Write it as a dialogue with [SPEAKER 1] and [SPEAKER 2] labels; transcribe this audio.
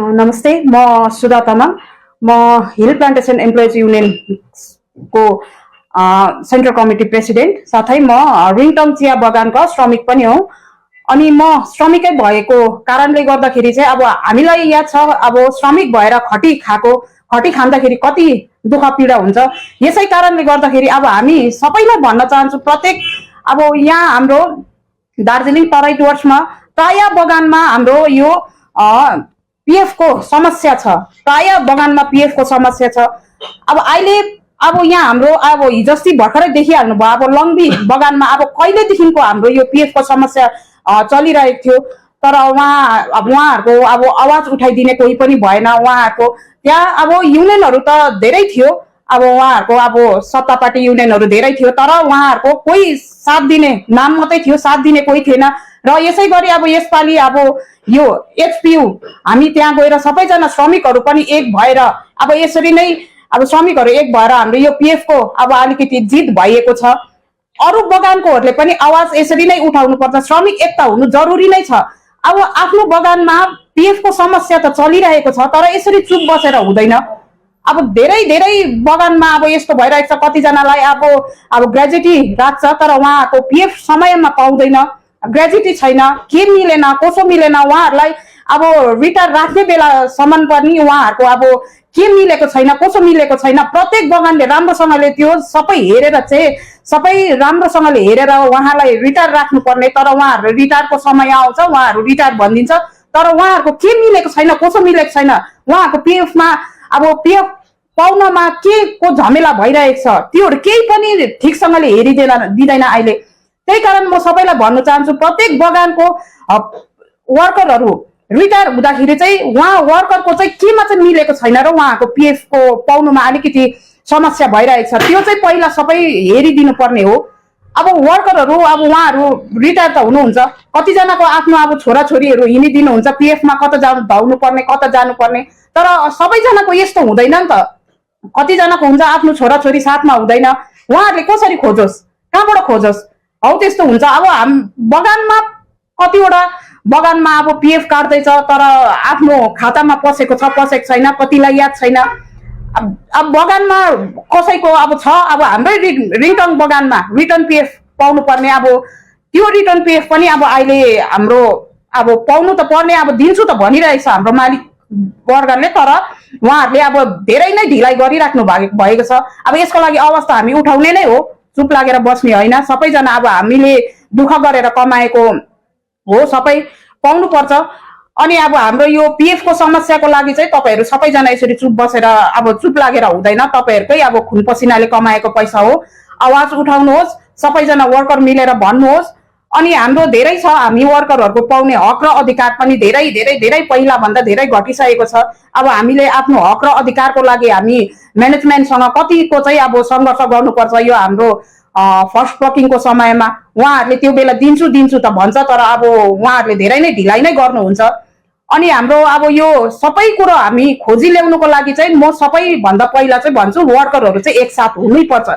[SPEAKER 1] नमस्ते, म सुधा तामाङ। म हिल प्लान्टेसन एम्प्लोइज युनियनको सेन्ट्रल कमिटी प्रेसिडेन्ट, साथै म रिङटङ चिया बगानका श्रमिक पनि हौ। अनि म श्रमिकै भएको कारणले गर्दाखेरि चाहिँ अब हामीलाई याद छ, अब श्रमिक भएर खटी खाँदाखेरि कति दुःख पीडा हुन्छ। यसै कारणले गर्दाखेरि अब हामी सबैलाई भन्न चाहन्छु, प्रत्येक अब यहाँ हाम्रो दार्जिलिङ तराई डुवर्समा प्राय बगानमा हाम्रो यो पीएफ को समस्या छ। प्राय बगानमा पीएफ को समस्या छ। अब अहिले अब यहाँ हाम्रो अब हिजोस्ति भर्खरै देखिहाल्नु भयो, अब लङ्बी बगानमा अब कहिलेदेखिको हाम्रो यो पीएफ को समस्या चलिरहेको थियो। तर उहाँहरूको अब आवाज उठाइदिने कोही पनि भएन। उहाँहरूको त्यहाँ अब युनियनहरू त धेरै थियो, अब उहाँहरूको अब सत्तापाटी युनियनहरू धेरै थियो, तर उहाँहरूको कोही साथ दिने नाम मात्रै थियो, साथ दिने कोही थिएन। र यसै गरी अब यसपालि अब यो एचपीयू हामी त्यहाँ गएर सबैजना श्रमिकहरू पनि एक भएर अब यसरी नै अब श्रमिकहरू एक भएर हाम्रो यो पीएफ को अब अलिकति जित भएको छ। अरू बगानकोहरूले पनि आवाज यसरी नै उठाउनु पर्छ। श्रमिक एकता हुनु जरुरी नै छ। अब आफ्नो बगानमा पीएफ को समस्या त चलिरहेको छ, तर यसरी चुप बसेर हुँदैन। अब धेरै धेरै बगानमा अब यस्तो भइरहेको छ, कतिजनालाई अब ग्रेजुटी राख्छ, तर उहाँको पीएफ समयमा पाउँदैन, ग्रेजुटी छैन, के मिलेन कसो मिलेन, उहाँहरूलाई अब रिटायर राख्ने बेलासम्म पनि उहाँहरूको अब के मिलेको छैन, कसो मिलेको छैन। प्रत्येक बगानले राम्रोसँगले त्यो सबै हेरेर चाहिँ सबै राम्रोसँगले हेरेर उहाँलाई रिटायर राख्नुपर्ने, तर उहाँहरू रिटायरको समय आउँछ, उहाँहरू रिटायर भनिदिन्छ, तर उहाँहरूको के मिलेको छैन, कसो मिलेको छैन। उहाँहरूको पीएफमा अब पीएफ पाउनमा के को झमेला भइरहेको छ, त्योहरू केही पनि ठिकसँगले दिँदैन अहिले। त्यही कारण म सबैलाई भन्न चाहन्छु, प्रत्येक बगानको वर्करहरू रिटायर हुँदाखेरि चाहिँ उहाँ वर्करको चाहिँ केमा चाहिँ मिलेको छैन र उहाँको पीएफ को पाउनुमा अलिकति समस्या भइरहेको छ, त्यो चाहिँ पहिला सबै हेरिदिनु पर्ने हो। अब वर्करहरू अब उहाँहरू रिटायर त हुनुहुन्छ, कतिजनाको आफ्नो अब छोराछोरीहरू हिँडिदिनुहुन्छ पीएफमा, कता धाउनु पर्ने कता जानुपर्ने, तर सबैजनाको यस्तो हुँदैन नि त। कतिजनाको हुन्छ आफ्नो छोराछोरी साथमा हुँदैन, उहाँहरूले कसरी खोजोस्, कहाँबाट खोजोस्, हौ त्यस्तो हुन्छ। अब बगानमा कतिवटा बगानमा अब पीएफ काट्दैछ, तर आफ्नो खातामा पसेको छ पसेको छैन, कतिलाई याद छैन। अब बगानमा कसैको अब छ, अब हाम्रै रिटर्न बगानमा रिटर्न पीएफ पाउनु पर्ने, अब त्यो रिटर्न पीएफ पनि अब अहिले हाम्रो अब पाउनु त पर्ने, अब दिन्छु त भनिरहेछ हाम्रो मालिक वर्गले, तर उहाँहरूले अब धेरै नै ढिलाइ गरिराख्नु भएको छ। अब यसको लागि आवाज त हामी उठाउने नै हो, चुप लागेर बस्ने होइन। सबैजना अब हामीले दुःख गरेर कमाएको हो, सबै पाउनु पर्छ। अनि अब हाम्रो यो पीएफ को समस्याको लागि चाहिँ तपाईहरू सबैजना यसरी चुप बसेर अब चुप लागेर हुँदैन। तपाईहरुकै अब खुन पसिनाले कमाएको पैसा हो, आवाज उठाउनुहोस्, सबैजना वर्कर मिलेर भन्नुहोस्। अनि हाम्रो धेरै छ, हामी वर्करहरुको पाउने हक र अधिकार पनि धेरै धेरै धेरै पहिला भन्दा धेरै घटिसकेको छ। अब हामीले आफ्नो हक र अधिकारको लागि हामी म्यानेजमेन्टसँग कतिको चाहिँ अब संघर्ष गर्नुपर्छ। यो हाम्रो फर्स्ट ब्लकिङको समयमा उहाँहरूले त्यो बेला दिन्छु दिन्छु त भन्छ, तर अब उहाँहरूले धेरै नै ढिलाइ नै गर्नुहुन्छ। अनि हाम्रो अब यो सबै कुरो हामी खोजी ल्याउनुको लागि चाहिँ म सबैभन्दा पहिला चाहिँ भन्छु, वर्करहरू चाहिँ एकसाथ हुनै पर्छ।